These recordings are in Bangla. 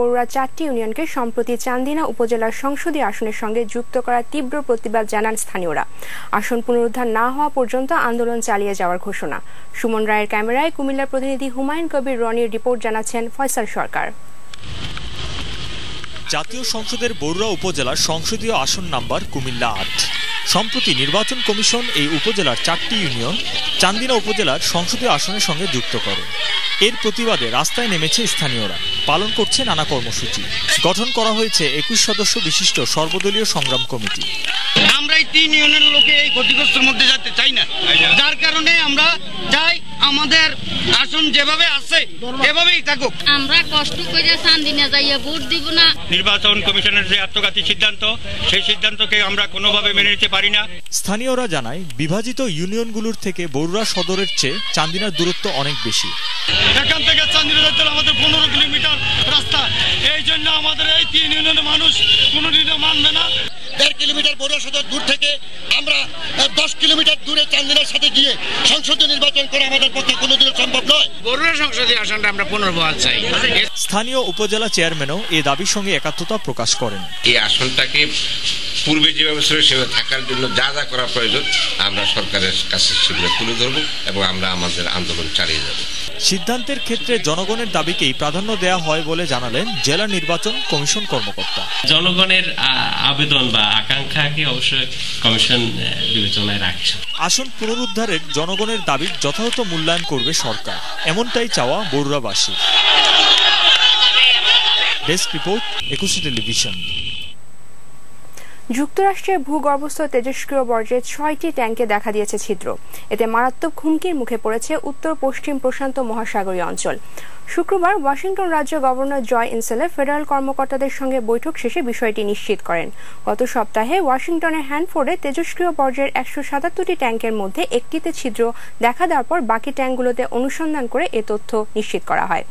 বরুড়া 4টি ইউনিয়নকে সম্প্রতি চান্দিনা উপজেলার সংসদীয় আসনের সঙ্গে যুক্ত করার তীব্র প্রতিবাদ জানান স্থানীয়রা। আসন পুনরুদ্ধার না হওয়া পর্যন্ত আন্দোলন চালিয়ে যাওয়ার ঘোষণা। সুমন রায়ের ক্যামেরায় কুমিল্লার প্রতিনিধি হুমায়ুন কবির রনির রিপোর্ট, জানাচ্ছেন ফয়সাল সরকার। জাতীয় সংসদের বরুড়া উপজেলার সংসদীয় আসন নাম্বার কুমিল্লা 8। সম্প্রতি নির্বাচন কমিশন এই উপজেলার 4টি ইউনিয়ন চান্দিনা উপজেলার সংসদীয় আসনের সঙ্গে যুক্ত করে। এর প্রতিবাদে রাস্তায় নেমেছে স্থানীয়রা, পালন করছে নানা কর্মসূচি। গঠন করা হয়েছে 21 সদস্য বিশিষ্ট সর্বদলীয় সংগ্রাম কমিটি। আমরা এই 3 ইউনিয়নের লোকে এই ক্ষতিগ্রস্তের মধ্যে যেতে চাই না, যার কারণে আমরা চাই আমাদের আসন যেভাবে আছে এভাবেই থাকুক। আমরা কষ্ট করে চান্দিনা যাইয়া ভোট দিব না। নির্বাচন কমিশনের যে আত্মঘাতী সিদ্ধান্ত, সেই সিদ্ধান্তকে আমরা কোনোভাবে মেনে নিতে পারি না। স্থানীয়রা জানায়, বিভাজিত ইউনিয়নগুলোর থেকে বরুড়া সদরের চেয়ে চান্দিনার দূরত্ব অনেক বেশি। এখান থেকে চান্দিনা যেতে আমাদের 15 কিলোমিটার রাস্তা। এই জন্য আমাদের এই 3 ইউনিয়নের মানুষ কোনোদিনও মানবে না। 1.5 কিলোমিটার বরুড়া সদর দূর থেকে আমরা 10 কিলোমিটার দূরে চান্দিনার সাথে গিয়ে সংসদীয় নির্বাচন করা আমাদের পক্ষে কোনোদিনও সম্ভব নয়। বরুড়া সংসদীয় আসনটা আমরা পুনর্বহাল চাই। স্থানীয় উপজেলা চেয়ারম্যানও এই দাবির সঙ্গে একাত্মতা প্রকাশ করেন। এই আসনটাকে পূর্বে যেভাবে ছিল সেভাবে থাকার জন্য যা যা করা প্রয়োজন আমরা সরকারের কাছে সেগুলো তুলে ধরব এবং আমরা আমাদের আন্দোলন চালিয়ে যাব। সিদ্ধান্তের ক্ষেত্রে জনগণের দাবিকেই প্রাধান্য দেওয়া হয় বলে জানালেন জেলা নির্বাচন কমিশন কর্মকর্তা। জনগণের আবেদন বা আকাঙ্ক্ষাকে অবশ্যই কমিশন বিবেচনায় রাখছে। আসন পুনরুদ্ধারের জনগণের দাবির যথাযথ মূল্যায়ন করবে সরকার, এমনটাই চাওয়া বরুড়াবাসী। ডেস্ক রিপোর্ট, একুশে টেলিভিশন। যুক্তরাষ্ট্রের ভূগর্ভস্থ তেজস্ক্রিয় বর্জ্যের 6টি ট্যাঙ্কে দেখা দিয়েছে ছিদ্র। এতে মারাত্মক হুমকির মুখে পড়েছে উত্তর পশ্চিম প্রশান্ত মহাসাগরীয় অঞ্চল। শুক্রবার ওয়াশিংটন রাজ্য গভর্নর জয় ইনসেলে ফেডারেল কর্মকর্তাদের সঙ্গে বৈঠক শেষে বিষয়টি নিশ্চিত করেন। গত সপ্তাহে ওয়াশিংটনের হ্যানফোর্ডে তেজস্ক্রিয় বর্জ্যের 177টি ট্যাঙ্কের মধ্যে একটিতে ছিদ্র দেখা দেওয়ার পর বাকি ট্যাঙ্কগুলোতে অনুসন্ধান করে এ তথ্য নিশ্চিত করা হয়।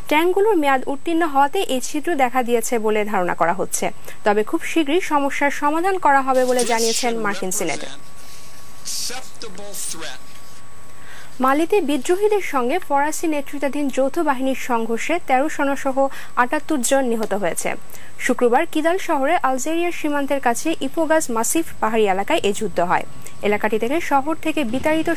ট্যাঙ্কগুলোর মেয়াদ উত্তীর্ণ হওয়াতে এই ছিদ্র দেখা দিয়েছে বলে ধারণা করা হচ্ছে। তবে খুব শীঘ্রই সমস্যার সমাধান করা হবে বলে জানিয়েছেন মার্কিন সিনেটর। মালিতে বিদ্রোহীদের সঙ্গে ফরাসি নেতৃত্বাধীন যৌথ বাহিনীর সংঘর্ষে 13 সেনাসহ 78 জন নিহত হয়েছে। শুক্রবার কিদাল শহরে আলজেরিয়ার সীমান্তের কাছে ইপোগাস মাসিফ পাহাড়ি এলাকায় এ যুদ্ধ হয়। এলাকাটি থেকে শহর থেকে বিতাড়িত